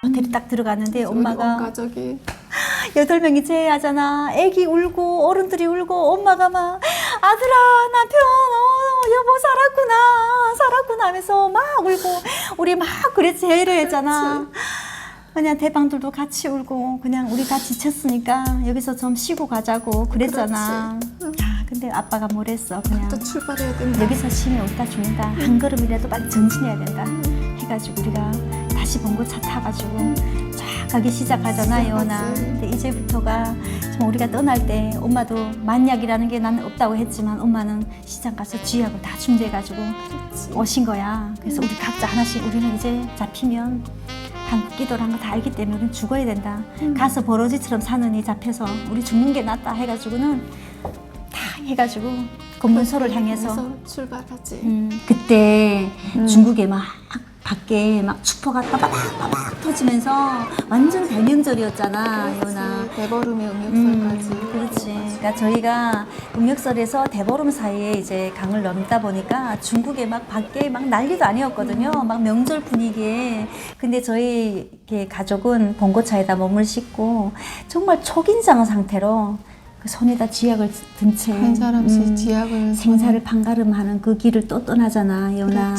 호텔에 딱 들어갔는데 엄마가 온 가족이 8명이 제하잖아. 애기 울고 어른들이 울고 엄마가 막 아들아 남편 여보 살았구나 하면서 막 울고 우리 막 그래 제의를 했잖아. 그냥 대방들도 같이 울고 그냥 우리 다 지쳤으니까 여기서 좀 쉬고 가자고 그랬잖아. 근데 아빠가 뭐랬어? 그냥 또 출발해야 된다. 여기서 쉬면 우리 다 죽는다. 한 걸음이라도 빨리 전진해야 된다. 해가지고 우리가 다시 봉고차 타가지고 쫙 가기 시작하잖아, 예원아. 근데 이제부터가 좀 우리가 떠날 때 엄마도 만약이라는 게 나는 없다고 했지만 엄마는 시장 가서 쥐하고 다 준비해가지고 오신 거야. 그래서 우리 각자 하나씩 우리는 이제 잡히면 한국 기도를 한 거 다 알기 때문에 우리는 죽어야 된다. 가서 버러지처럼 사느니 잡혀서 우리 죽는 게 낫다 해가지고는 다 해가지고 검문소를 향해서 출발하지. 그때 중국에 막 밖에 막 축포가 빠바박 터지면서 완전 대명절이었잖아, 예원아. 대보름의 음력설까지. 그렇지. 그러니까 저희가 음력설에서 대보름 사이에 이제 강을 넘다 보니까 중국에 막 밖에 막 난리도 아니었거든요. 막 명절 분위기에. 근데 저희 이렇게 가족은 봉고차에다 몸을 싣고 정말 초긴장 상태로 그 손에다 쥐약을 든 채 한 사람씩 쥐약을 생사를 판가름하는 그 길을 또 떠나잖아, 예원아.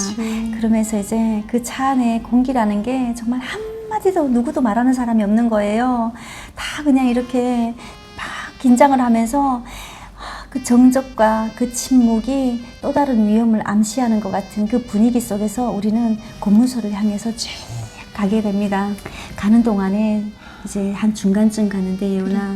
그러면서 이제 그 차 안에 공기라는 게 정말 한마디도 누구도 말하는 사람이 없는 거예요. 다 그냥 이렇게 막 긴장을 하면서 그 정적과 그 침묵이 또 다른 위험을 암시하는 것 같은 그 분위기 속에서 우리는 검문소를 향해서 쭉 가게 됩니다. 가는 동안에 이제 한 중간쯤 가는데, 예원아,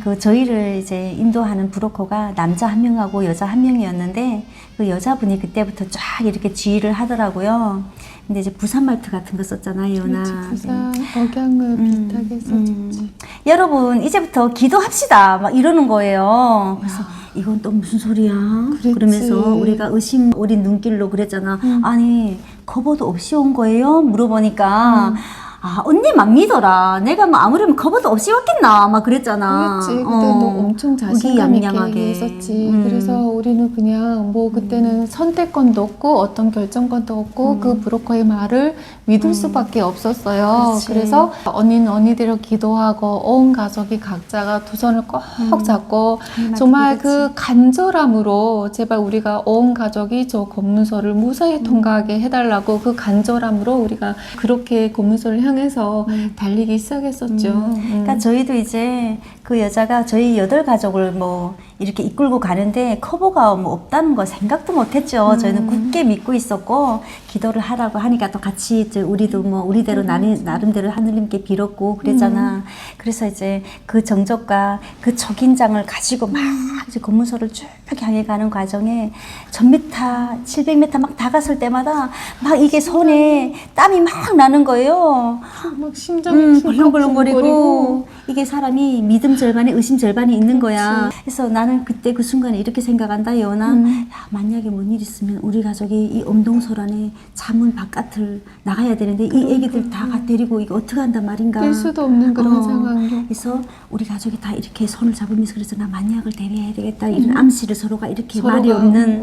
그 저희를 이제 인도하는 브로커가 남자 한 명하고 여자 한 명이었는데 그 여자분이 그때부터 쫙 이렇게 지휘를 하더라고요. 근데 이제 부산 말투 같은 거 썼잖아, 예원아. 부산 억양을 비슷하게 썼지. 여러분 이제부터 기도합시다 막 이러는 거예요. 그래서 이건 또 무슨 소리야? 그랬지. 그러면서 우리가 의심 어린 눈길로 그랬잖아. 아니 커버도 없이 온 거예요? 물어보니까 아 언니만 믿어라. 내가 뭐 아무래도 커버도 없이 왔겠나 막 그랬잖아. 그랬지. 그때 너 엄청 자신감 있게 의기양양하게. 얘기했었지. 그래서 우리는 그냥 뭐 그때는 선택권도 없고 어떤 결정권도 없고 그 브로커의 말을 믿을 수밖에 없었어요. 그렇지. 그래서 언니는 언니대로 기도하고 온 가족이 각자가 두 손을 꼭 잡고 정말 그 간절함으로 제발 우리가 온 가족이 저 검문소를 무사히 통과하게 해달라고 그 간절함으로 우리가 그렇게 검문소를 향해서 달리기 시작했었죠. 그러니까 저희도 이제 그 여자가 저희 8가족을 뭐 이렇게 이끌고 가는데 커버가 뭐 없다는 거 생각도 못했죠. 저희는 굳게 믿고 있었고 기도를 하라고 하니까 또 같이 이제 우리도 뭐 우리대로 나름대로 하느님께 빌었고 그랬잖아. 그래서 이제 그 정적과 그 초긴장을 가지고 막 이제 검문소를 쭉 향해 가는 과정에 1000m, 700m 막 다갔을 때마다 막 이게 손에 땀이 막 나는 거예요. 막 심장이 벌렁벌렁거리고 이게 사람이 믿음 절반에 의심 절반이 있는 거야. 그래서 나는 그때 그 순간에 이렇게 생각한다, 예원아. 야, 만약에 뭔 일 있으면 우리 가족이 이 엄동설 안에 자문 바깥을 나가야 되는데 이 애기들 다 데리고 이거 어떻게 한단 말인가. 뺄 수도 없는 그런 상황이요. 그래서 우리 가족이 다 이렇게 손을 잡으면서 그래서 나 만약을 대비해야 되겠다. 이런 암시를 서로가 이렇게 말이 없는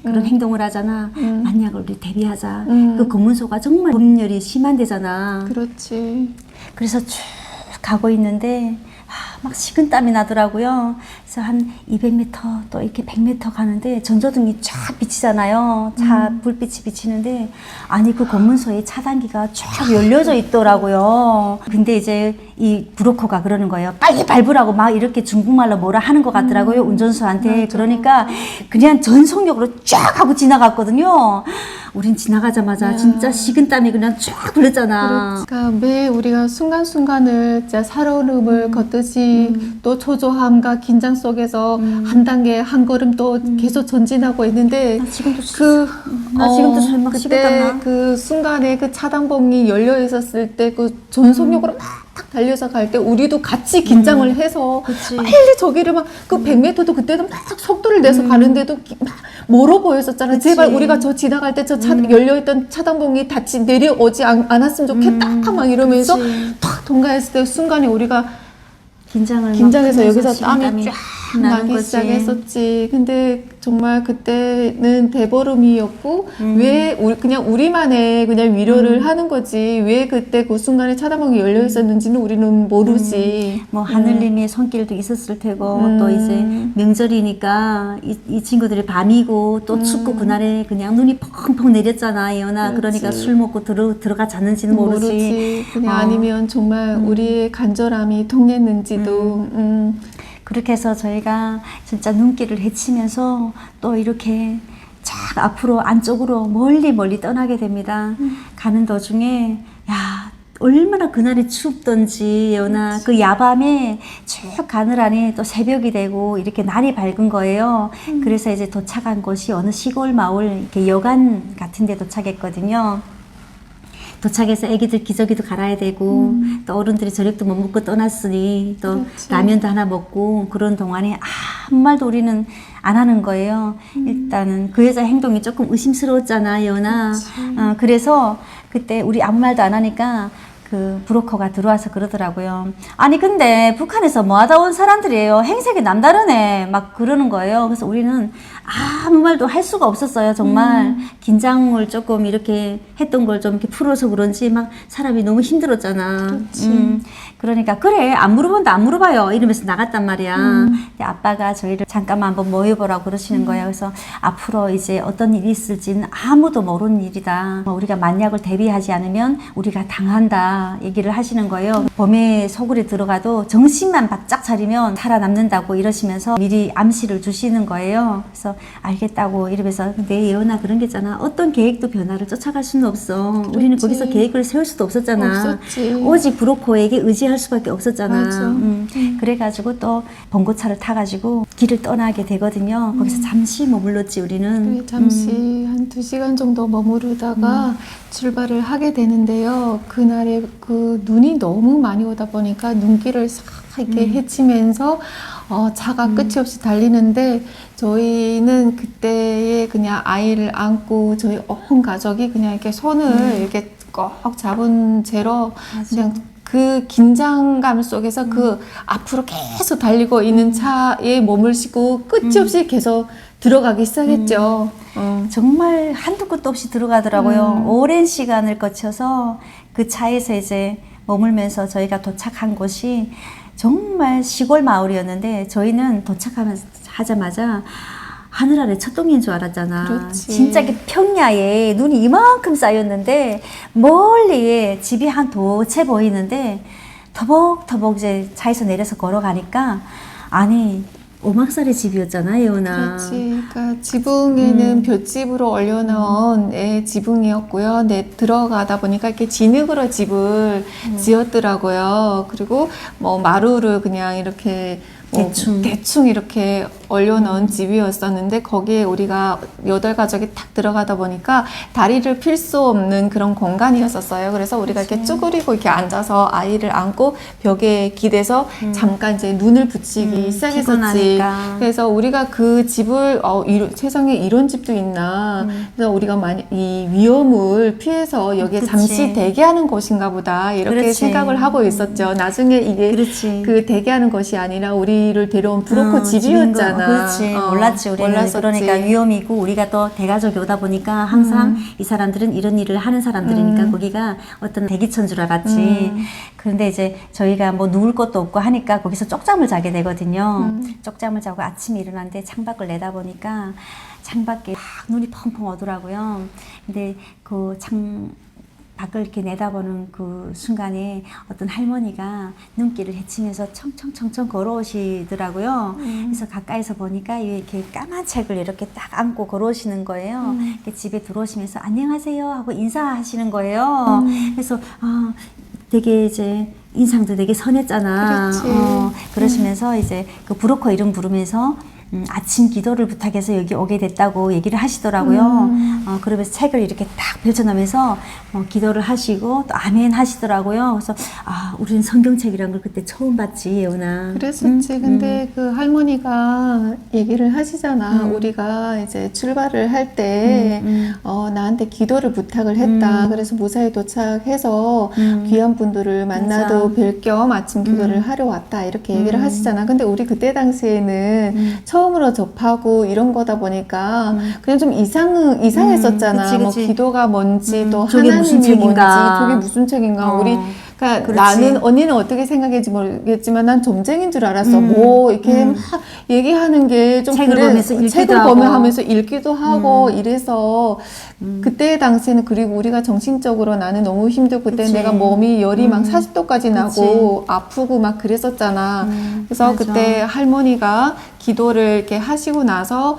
그런 행동을 하잖아. 만약을 우리 대비하자. 그 검문소가 정말 검열이 심한 데잖아. 그렇지. 그래서 쭉 가고 있는데 막 식은땀이 나더라고요. 그래서 한 200m 또 이렇게 100m 가는데 전조등이 쫙 비치잖아요. 차 불빛이 비치는데 아니 그 검문소에 차단기가 쫙 열려져 있더라고요. 근데 이제 이 브로커가 그러는 거예요. 빨리 밟으라고 막 이렇게 중국말로 뭐라 하는 것 같더라고요. 운전수한테. 그러니까 그냥 전속력으로 쫙 하고 지나갔거든요. 우린 지나가자마자 진짜 식은땀이 그냥 쫙 흘렀잖아. 그러니까 매 우리가 순간순간을 진짜 살얼음을 걷듯이 또 초조함과 긴장 속에서 한 단계 한 걸음 또 계속 전진하고 있는데 지금도 지금도 막 그때 식은땀 나. 그 순간에 그 차단봉이 열려 있었을 때 그 전속력으로 막 달려서 갈 때 우리도 같이 긴장을 해서 빨리 저기를 막 그 100m도 그때도 막 속도를 내서 가는데도 막 멀어 보였었잖아. 제발 우리가 저 지나갈 때 저 열려있던 차단봉이 다치 내려오지 않았으면 좋겠다 막 이러면서 탁 통과했을 때 순간에 우리가 긴장해서 여기서 땀이 쫙 나는 나기 거지. 시작했었지. 근데 정말 그때는 대보름이었고 왜 그냥 우리만의 그냥 위로를 하는 거지. 왜 그때 그 순간에 차단봉이 열려 있었는지는 우리는 모르지. 뭐 하늘님의 손길도 있었을 테고 또 이제 명절이니까 이 친구들이 밤이고 또 춥고 그날에 그냥 눈이 펑펑 내렸잖아 예언아. 그러니까 술 먹고 들어가 잤는지는 모르지. 그냥 아니면 정말 우리의 간절함이 통했는지도. 그렇게 해서 저희가 진짜 눈길을 헤치면서 또 이렇게 쫙 앞으로 안쪽으로 멀리 떠나게 됩니다. 가는 도중에 야 얼마나 그날이 춥던지 예언아. 그 야밤에 쭉 가느라니 또 새벽이 되고 이렇게 날이 밝은 거예요. 그래서 이제 도착한 곳이 어느 시골 마을 이렇게 여관 같은 데 도착했거든요. 도착해서 애기들 기저귀도 갈아야 되고 또 어른들이 저녁도 못 먹고 떠났으니 또 그렇지. 라면도 하나 먹고 그런 동안에 아무 말도 우리는 안 하는 거예요. 일단은 그 여자 행동이 조금 의심스러웠잖아 예언아. 그래서 그때 우리 아무 말도 안 하니까 그 브로커가 들어와서 그러더라고요. 아니 근데 북한에서 뭐 하다 온 사람들이에요. 행색이 남다르네. 막 그러는 거예요. 그래서 우리는 아무 말도 할 수가 없었어요. 정말 긴장을 조금 이렇게 했던 걸 좀 이렇게 풀어서 그런지 막 사람이 너무 힘들었잖아. 그러니까 그래 안 물어본다 안 물어봐요 이러면서 나갔단 말이야. 근데 아빠가 저희를 잠깐만 한번 모여보라고 그러시는 거예요. 그래서 앞으로 이제 어떤 일이 있을지는 아무도 모르는 일이다. 우리가 만약을 대비하지 않으면 우리가 당한다 얘기를 하시는 거예요. 범의 소굴에 들어가도 정신만 바짝 차리면 살아남는다고 이러시면서 미리 암시를 주시는 거예요. 그래서 알겠다고 이러면서 근데 예언아 그런 게 있잖아. 어떤 계획도 변화를 쫓아갈 수는 없어. 우리는 거기서 계획을 세울 수도 없었잖아. 없었지. 오직 브로커에게 의지할 수밖에 없었잖아. 맞아. 그래가지고 또 번고차를 타가지고 길을 떠나게 되거든요. 거기서 잠시 머물렀지 우리는. 그래, 잠시 한 2시간 정도 머무르다가 출발을 하게 되는데요. 그날에 그 눈이 너무 많이 오다 보니까 눈길을 싹 이렇게 헤치면서 차가 끝이 없이 달리는데 저희는 그때에 그냥 아이를 안고 저희 온 가족이 그냥 이렇게 손을 이렇게 꼭 잡은 채로 그냥 그 긴장감 속에서 그 앞으로 계속 달리고 있는 차에 몸을 싣고 끝이 없이 계속 들어가기 시작했죠. 정말 한두 끝도 없이 들어가더라고요. 오랜 시간을 거쳐서 그 차에서 이제 머물면서 저희가 도착한 곳이 정말 시골 마을이었는데 저희는 도착하자마자 하늘 아래 첫동인 줄 알았잖아. 그렇지. 진짜 이렇게 평야에 눈이 이만큼 쌓였는데 멀리 집이 한 도 채 보이는데 터벅터벅 이제 차에서 내려서 걸어가니까 아니 오막살의 집이었잖아 예원아. 그렇지. 그러니까 지붕에는 볏짚으로 올려놓은 지붕이었고요. 네, 들어가다 보니까 이렇게 진흙으로 집을 지었더라고요. 그리고 뭐 마루를 그냥 이렇게 대충 이렇게 올려놓은 집이었었는데 거기에 우리가 8가족이 딱 들어가다 보니까 다리를 필 수 없는 그런 공간이었었어요. 그래서 우리가 이렇게 쭈그리고 이렇게 앉아서 아이를 안고 벽에 기대서 잠깐 이제 눈을 붙이기 시작했었지. 피곤하니까. 그래서 우리가 그 집을 세상에 이런 집도 있나. 그래서 우리가 이 위험을 피해서 여기에 그치. 잠시 대기하는 곳인가 보다 이렇게 그렇지. 생각을 하고 있었죠. 나중에 이게 그렇지. 그 대기하는 것이 아니라 우리를 데려온 브로커 집이었잖아. 그렇지. 몰랐지 우리는. 몰랐었지. 그러니까 위험이고 우리가 또 대가족이 오다 보니까 항상 이 사람들은 이런 일을 하는 사람들이니까 거기가 어떤 대기천 줄 알았지. 그런데 이제 저희가 뭐 누울 것도 없고 하니까 거기서 쪽잠을 자게 되거든요. 쪽잠을 자고 아침에 일어났는데 창밖을 내다보니까 창밖에 막 눈이 펑펑 오더라고요. 근데 그 밖을 이렇게 내다보는 그 순간에 어떤 할머니가 눈길을 헤치면서 청청청청 걸어오시더라고요. 그래서 가까이서 보니까 이렇게 까만 책을 이렇게 딱 안고 걸어오시는 거예요. 이렇게 집에 들어오시면서 안녕하세요 하고 인사하시는 거예요. 그래서 되게 이제 인상도 되게 선했잖아. 그렇지. 그러시면서 이제 그 브로커 이름 부르면서 아침 기도를 부탁해서 여기 오게 됐다고 얘기를 하시더라고요. 그러면서 책을 이렇게 딱 펼쳐놓으면서 기도를 하시고 또 아멘 하시더라고요. 그래서 우리는 성경책이란 걸 그때 처음 봤지, 예은아. 그랬었지. 근데 그 할머니가 얘기를 하시잖아. 우리가 이제 출발을 할 때 나한테 기도를 부탁을 했다. 그래서 무사히 도착해서 귀한 분들을 만나도 뵐 겸 아침 기도를 하러 왔다. 이렇게 얘기를 하시잖아. 근데 우리 그때 당시에는 처음으로 접하고 이런 거다 보니까 그냥 좀 이상했었잖아. 그치, 뭐 그치. 기도가 뭔지 또 저게 무슨 하나님이 뭔지 책인가. 저게 무슨 책인가. 우리 그러니까 그렇지. 나는 언니는 어떻게 생각했지 모르겠지만 난 점쟁인 줄 알았어. 뭐 이렇게 막 얘기하는 게 좀 책을 보면서 읽기도 책을 하고. 보면서 읽기도 하고 이래서 그때 당시에는 그리고 우리가 정신적으로 나는 너무 힘들고 그때 그치. 내가 몸이 열이 막 40도까지 나고 아프고 막 그랬었잖아. 그래서 맞아. 그때 할머니가 기도를 이렇게 하시고 나서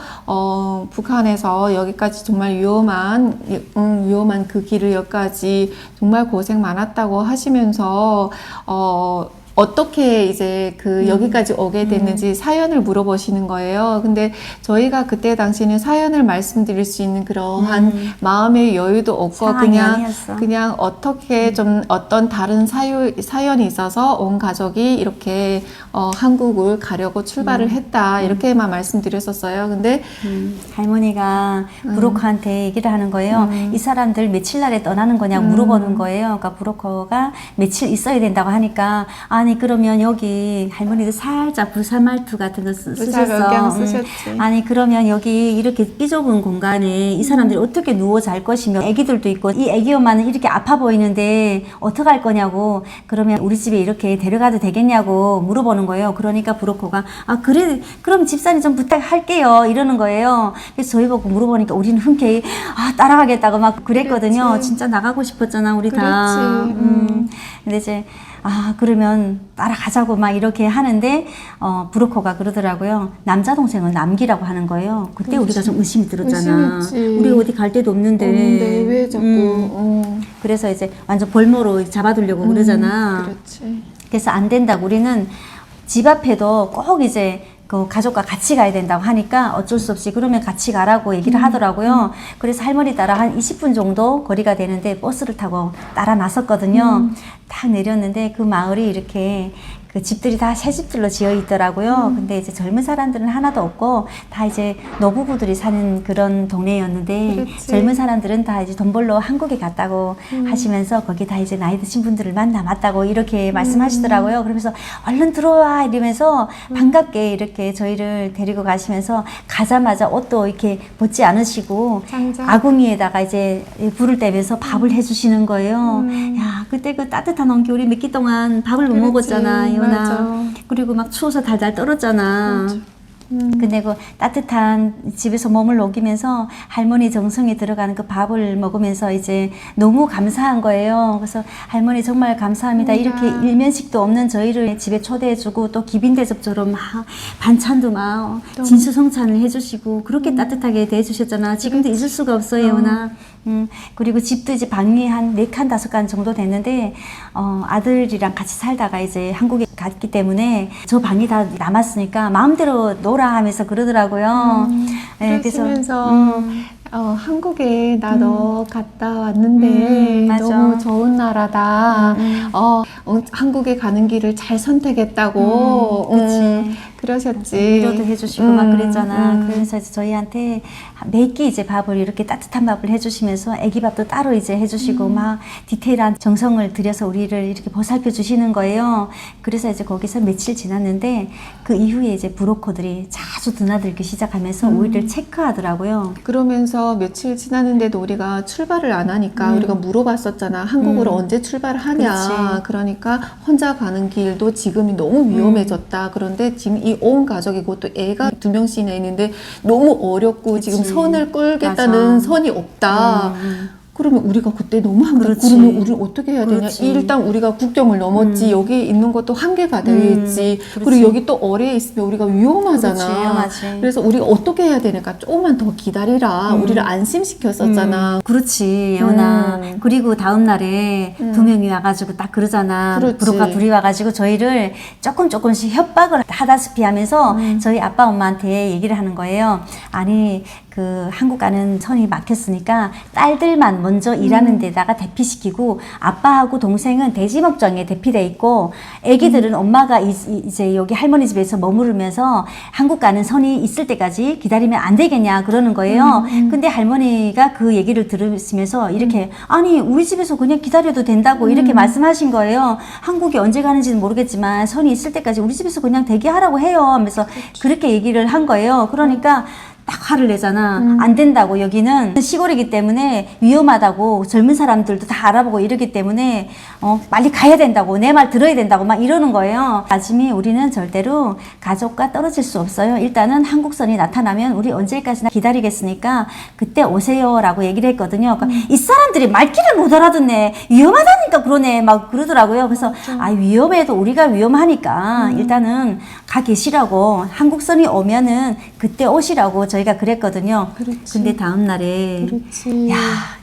북한에서 여기까지 정말 위험한 그 길을 여기까지 정말 고생 많았다고 하시면서 어떻게 이제 여기까지 오게 됐는지 사연을 물어보시는 거예요. 근데 저희가 그때 당시에는 사연을 말씀드릴 수 있는 그러한 마음의 여유도 없고 상황이 아니었어. 그냥 어떻게 좀 어떤 다른 사연이 있어서 온 가족이 이렇게 한국을 가려고 출발을 했다. 이렇게만 말씀드렸었어요. 근데 할머니가 브로커한테 얘기를 하는 거예요. 이 사람들 며칠 날에 떠나는 거냐고 물어보는 거예요. 그러니까 브로커가 며칠 있어야 된다고 하니까 아니 그러면 여기 할머니도 살짝 부산 말투 같은 거 쓰셨어. 쓰셨지. 아니 그러면 여기 이렇게 이 좁은 공간에 이 사람들이 어떻게 누워 잘 것이며 애기들도 있고 이 애기 엄마는 이렇게 아파 보이는데 어떡할 거냐고 그러면 우리 집에 이렇게 데려가도 되겠냐고 물어보는 거예요. 그러니까 브로커가 그래 그럼 집사님 좀 부탁할게요 이러는 거예요. 그래서 저희 보고 물어보니까 우리는 흔쾌히 따라가겠다고 막 그랬거든요. 그랬지. 진짜 나가고 싶었잖아 우리 다. 그랬지. 근데 이제 그러면 따라가자고 막 이렇게 하는데 브로커가 그러더라고요. 남자 동생은 남기라고 하는 거예요. 그때 우리가 좀 의심이 들었잖아. 의심했지. 우리 어디 갈 데도 없는데. 왜 자꾸 그래서 이제 완전 볼모로 잡아두려고 그러잖아. 그렇지. 그래서 안 된다고 우리는 집 앞에도 꼭 이제 그 가족과 같이 가야 된다고 하니까 어쩔 수 없이 그러면 같이 가라고 얘기를 하더라고요. 그래서 할머니 따라 한 20분 정도 거리가 되는데 버스를 타고 따라 나섰거든요. 딱 내렸는데 그 마을이 이렇게 그 집들이 다 새 집들로 지어 있더라고요. 근데 이제 젊은 사람들은 하나도 없고 다 이제 노부부들이 사는 그런 동네였는데 그렇지. 젊은 사람들은 다 이제 돈 벌러 한국에 갔다고 하시면서 거기 다 이제 나이 드신 분들을 만났다고 이렇게 말씀하시더라고요. 그러면서 얼른 들어와 이러면서 반갑게 이렇게 저희를 데리고 가시면서 가자마자 옷도 이렇게 벗지 않으시고 장작. 아궁이에다가 이제 불을 떼면서 밥을 해주시는 거예요. 야 그때 그 따뜻한 온겨울이 몇 끼 동안 밥을 못 그렇지. 먹었잖아, 이현아. 맞아. 그리고 막 추워서 달달 떨었잖아. 맞아. 근데 그 따뜻한 집에서 몸을 녹이면서 할머니 정성에 들어가는 그 밥을 먹으면서 이제 너무 감사한 거예요. 그래서 할머니 정말 감사합니다. 이렇게 일면식도 없는 저희를 집에 초대해주고 또 기빈대접처럼 막 반찬도 막 진수성찬을 해주시고 그렇게 따뜻하게 대해주셨잖아. 지금도 잊을 수가 없어요, 예원아. 그리고 집도 이제 방이 한 4칸, 5칸 정도 됐는데, 아들이랑 같이 살다가 이제 한국에 갔기 때문에 저 방이 다 남았으니까 마음대로 놀아 하면서 그러더라고요. 네, 그러시면서 한국에 나도 갔다 왔는데 맞아. 너무 좋은 나라다. 한국에 가는 길을 잘 선택했다고. 그치. 그러셨지. 위로도 해주시고 막 그랬잖아. 그래서 이제 저희한테 매끼 이제 밥을 이렇게 따뜻한 밥을 해주시면서 애기 밥도 따로 이제 해주시고 막 디테일한 정성을 들여서 우리를 이렇게 보살펴 주시는 거예요. 그래서 이제 거기서 며칠 지났는데 그 이후에 이제 브로커들이 자주 드나들기 시작하면서 우리를 체크하더라고요. 그러면서 며칠 지났는데도 우리가 출발을 안 하니까 우리가 물어봤었잖아. 한국으로 언제 출발하냐. 그렇지. 그러니까 혼자 가는 길도 지금이 너무 위험해졌다. 그런데 지금 이 온 가족이고 또 애가 2명씩이나 있는데 너무 어렵고 지금 선을 끌겠다는 맞아. 선이 없다. 그러면 우리가 그때 너무 한계. 그렇지. 그러면 우리 어떻게 해야 되냐? 그렇지. 일단 우리가 국경을 넘었지. 여기 있는 것도 한계가 돼 있지. 그렇지. 그리고 여기 또 어뢰에 있으면 우리가 위험하잖아. 그렇지, 위험하지. 그래서 우리가 어떻게 해야 되니까 조금만 더 기다리라. 우리를 안심시켰었잖아. 그렇지, 예원아. 그리고 다음 날에 두 명이 와가지고 딱 그러잖아. 그렇지. 브로커 둘이 와가지고 저희를 조금씩 협박을 하다시피 하면서 저희 아빠 엄마한테 얘기를 하는 거예요. 아니, 그 한국 가는 선이 막혔으니까 딸들만 먼저 일하는 데다가 대피시키고 아빠하고 동생은 돼지 목장에 대피돼 있고 애기들은 엄마가 이제 여기 할머니 집에서 머무르면서 한국 가는 선이 있을 때까지 기다리면 안 되겠냐 그러는 거예요. 근데 할머니가 그 얘기를 들으시면서 이렇게 아니 우리 집에서 그냥 기다려도 된다고 이렇게 말씀하신 거예요. 한국이 언제 가는지는 모르겠지만 선이 있을 때까지 우리 집에서 그냥 대기하라고 해요 하면서 그렇게 얘기를 한 거예요. 그러니까 딱 화를 내잖아. 안 된다고. 여기는 시골이기 때문에 위험하다고 젊은 사람들도 다 알아보고 이러기 때문에 빨리 가야 된다고 내 말 들어야 된다고 막 이러는 거예요. 아침이 우리는 절대로 가족과 떨어질 수 없어요. 일단은 한국선이 나타나면 우리 언제까지나 기다리겠으니까 그때 오세요 라고 얘기를 했거든요. 그러니까 이 사람들이 말귀를 못 알아듣네. 위험하다니까 그러네 막 그러더라고요. 그래서 위험해도 우리가 위험하니까 일단은 가 계시라고 한국선이 오면은 그때 오시라고 저희가 그랬거든요. 그렇지. 근데 다음 날에 그렇지. 야,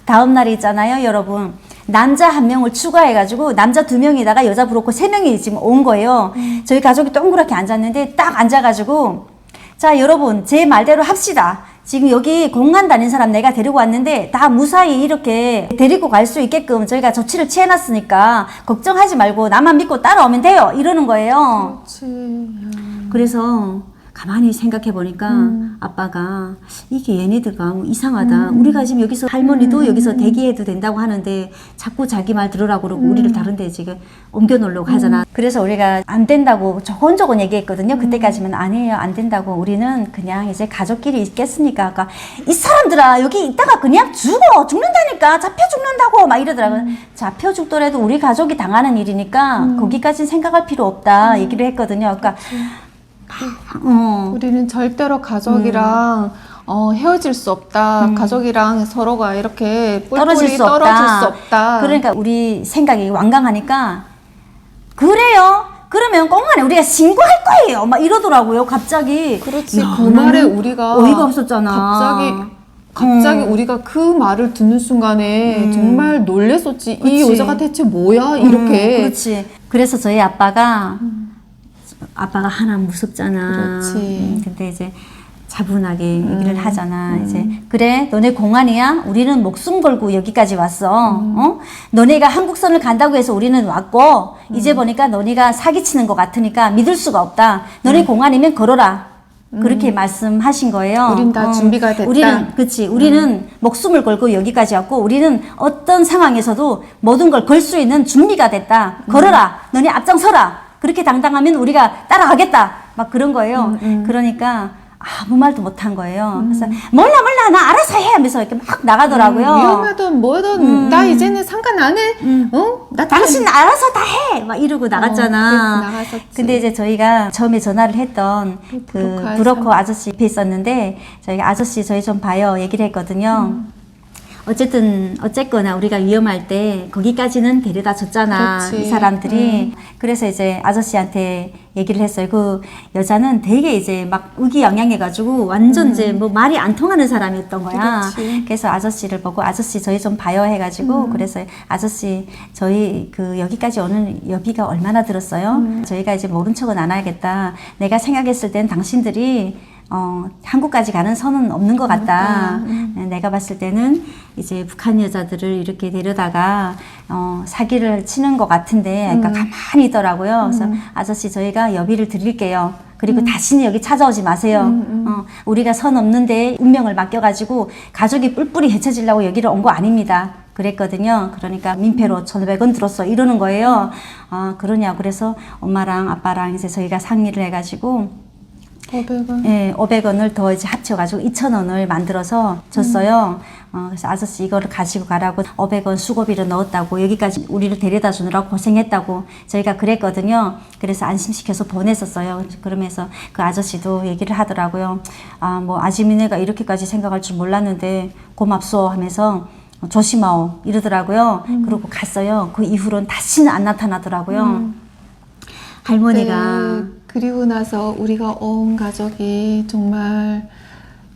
다음 날에 있잖아요, 여러분. 남자 한 명을 추가해가지고 남자 2명에다가 여자 브로커 3명이 지금 온 거예요. 저희 가족이 동그랗게 앉았는데 딱 앉아가지고 자, 여러분 제 말대로 합시다. 지금 여기 공안 다닌 사람 내가 데리고 왔는데 다 무사히 이렇게 데리고 갈 수 있게끔 저희가 조치를 취해놨으니까 걱정하지 말고 나만 믿고 따라오면 돼요. 이러는 거예요. 그렇지. 그래서 가만히 생각해 보니까 아빠가 이게 얘네들가 이상하다. 우리가 지금 여기서 할머니도 여기서 대기해도 된다고 하는데 자꾸 자기 말 들으라고 그러고 우리를 다른 데 지금 옮겨 놓으려고 하잖아. 그래서 우리가 안 된다고 조곤조곤 얘기했거든요. 그때까지만 아니에요. 안 된다고. 우리는 그냥 이제 가족끼리 있겠으니까. 아까 이 사람들아 여기 있다가 그냥 죽는다니까. 잡혀 죽는다고 막 이러더라고요. 잡혀 죽더라도 우리 가족이 당하는 일이니까 거기까지는 생각할 필요 없다 얘기를 했거든요. 그러니까 우리는 절대로 가족이랑 헤어질 수 없다. 가족이랑 서로가 이렇게 떨어질 수 없다. 그러니까 우리 생각이 완강하니까 그래요. 그러면 공안에 우리가 신고할 거예요. 막 이러더라고요. 갑자기. 그렇지. 야, 그 말에 우리가 어이가 없었잖아. 갑자기 우리가 그 말을 듣는 순간에 정말 놀랬었지. 그치. 이 여자가 대체 뭐야? 이렇게. 그렇지. 그래서 저희 아빠가 하나 무섭잖아. 그렇지. 근데 이제 차분하게 얘기를 하잖아. 이제 그래 너네 공안이야? 우리는 목숨 걸고 여기까지 왔어. 너네가 한국선을 간다고 해서 우리는 왔고 이제 보니까 너네가 사기치는 것 같으니까 믿을 수가 없다. 너네 공안이면 걸어라. 그렇게 말씀하신 거예요. 우린 다 준비가 됐다. 우리는 목숨을 걸고 여기까지 왔고 우리는 어떤 상황에서도 모든 걸 걸 수 있는 준비가 됐다. 걸어라. 너네 앞장서라. 그렇게 당당하면 우리가 따라가겠다. 막 그런 거예요. 그러니까 아무 말도 못한 거예요. 그래서 몰라 나 알아서 해 하면서 이렇게 막 나가더라고요. 위험하든 뭐든 나 이제는 상관 안 해. 나 당신 알아서 다 해. 막 이러고 나갔잖아. 그래서 나갔었지. 근데 이제 저희가 처음에 전화를 했던 그 브로커 아저씨 옆에 있었는데 저희가 아저씨 저희 좀 봐요 얘기를 했거든요. 어쨌거나 우리가 위험할 때 거기까지는 데려다 줬잖아. 그렇지. 이 사람들이. 그래서 이제 아저씨한테 얘기를 했어요. 그 여자는 되게 이제 막 의기양양해가지고 완전 이제 뭐 말이 안 통하는 사람이었던 거야. 그렇지. 그래서 아저씨를 보고 아저씨 저희 좀 봐요 해가지고 그래서 아저씨 저희 그 여기까지 오는 여비가 얼마나 들었어요? 저희가 이제 모른 척은 안 하겠다. 내가 생각했을 땐 당신들이 한국까지 가는 선은 없는 것 같다. 내가 봤을 때는 이제 북한 여자들을 이렇게 데려다가 사기를 치는 것 같은데, 그러니까 가만히 있더라고요. 그래서 아저씨 저희가 여비를 드릴게요. 그리고 다시는 여기 찾아오지 마세요. 우리가 선 없는데 운명을 맡겨가지고 가족이 뿔뿔이 헤쳐지려고 여기를 온 거 아닙니다. 그랬거든요. 그러니까 민폐로 1,500원 들었어. 이러는 거예요. 그러냐고. 그래서 엄마랑 아빠랑 이제 저희가 상의를 해가지고 500원. 예, 500원을 더 이제 합쳐가지고 2,000원을 만들어서 줬어요. 그래서 아저씨 이거를 가지고 가라고 500원 수고비를 넣었다고 여기까지 우리를 데려다 주느라고 고생했다고 저희가 그랬거든요. 그래서 안심시켜서 보냈었어요. 그러면서 그 아저씨도 얘기를 하더라고요. 뭐 아지미네가 이렇게까지 생각할 줄 몰랐는데 고맙소 하면서 조심하오 이러더라고요. 그러고 갔어요. 그 이후로는 다시는 안 나타나더라고요. 할머니가 그리고 나서 우리가 온 가족이 정말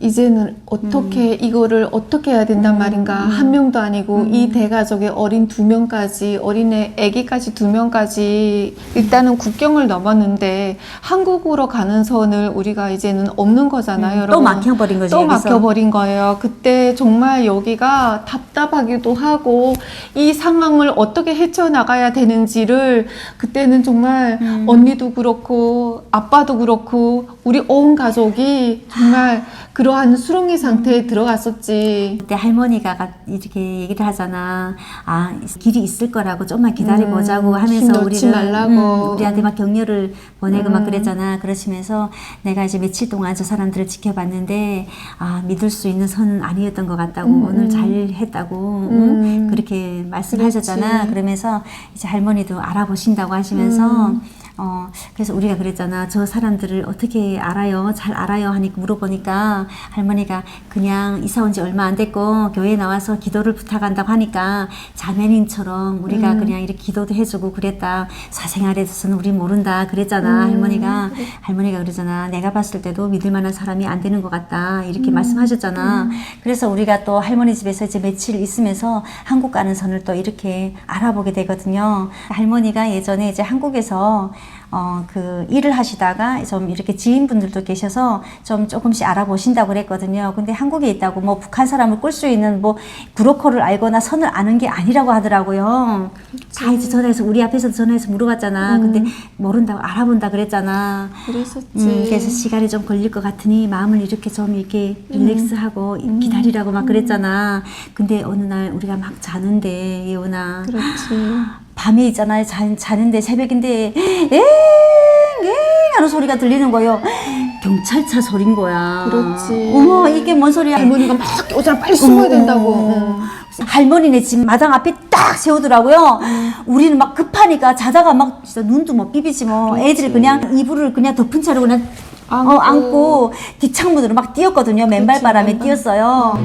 이제는 어떻게 이거를 어떻게 해야 된단 말인가. 한 명도 아니고 이 대가족의 어린 2명까지 어린애 아기까지 2명까지 일단은 국경을 넘었는데 한국으로 가는 선을 우리가 이제는 없는 거잖아요. 여러분. 또 막혀버린 거죠. 또 여기서. 막혀버린 거예요. 그때 정말 여기가 답답하기도 하고 이 상황을 어떻게 헤쳐나가야 되는지를 그때는 정말 언니도 그렇고 아빠도 그렇고 우리 온 가족이 정말 그러한 수렁이 상태에 들어갔었지. 그때 할머니가 이렇게 얘기를 하잖아. 아, 길이 있을 거라고 좀만 기다려보자고 힘 하면서 놓지 우리는 말라고. 우리한테 막 격려를 보내고 막 그랬잖아. 그러시면서 내가 이제 며칠 동안 저 사람들을 지켜봤는데 아, 믿을 수 있는 선은 아니었던 것 같다고 오늘 잘 했다고 그렇게 말씀하셨잖아. 그렇지. 그러면서 이제 할머니도 알아보신다고 하시면서 그래서 우리가 그랬잖아. 저 사람들을 어떻게 알아요? 잘 알아요? 하니까 물어보니까 할머니가 그냥 이사 온 지 얼마 안 됐고 교회에 나와서 기도를 부탁한다고 하니까 자매님처럼 우리가 그냥 이렇게 기도도 해주고 그랬다. 사생활에 대해서는 우리 모른다. 그랬잖아. 할머니가 그러잖아. 내가 봤을 때도 믿을 만한 사람이 안 되는 것 같다. 이렇게 말씀하셨잖아. 그래서 우리가 또 할머니 집에서 이제 며칠 있으면서 한국 가는 선을 또 이렇게 알아보게 되거든요. 할머니가 예전에 이제 한국에서 그 일을 하시다가 좀 이렇게 지인분들도 계셔서 좀 조금씩 알아보신다고 그랬거든요. 근데 한국에 있다고 뭐 북한 사람을 꿀 수 있는 뭐 브로커를 알거나 선을 아는 게 아니라고 하더라고요. 다 이제 전화해서 우리 앞에서 전화해서 물어봤잖아. 근데 모른다고 알아본다 그랬잖아. 그랬었지. 그래서 시간이 좀 걸릴 것 같으니 마음을 이렇게 좀 이렇게 릴렉스하고 기다리라고 막 그랬잖아. 근데 어느 날 우리가 막 자는데 예원아. 그렇지. 밤에 있잖아요. 자는데 새벽인데 엥 하는 소리가 들리는 거예요. 경찰차 소린 거야. 그렇지. 어머 이게 뭔 소리야. 할머니가 막 오잖아. 빨리 숨어야 된다고. 할머니네 집 마당 앞에 딱 세우더라고요. 우리는 막 급하니까 자다가 막 진짜 눈도 못 비비지 뭐. 애들이 그냥 이불을 그냥 덮은 채로 그냥 안고 뒷창문으로 막 뛰었거든요. 맨발 바람에 뛰었어요.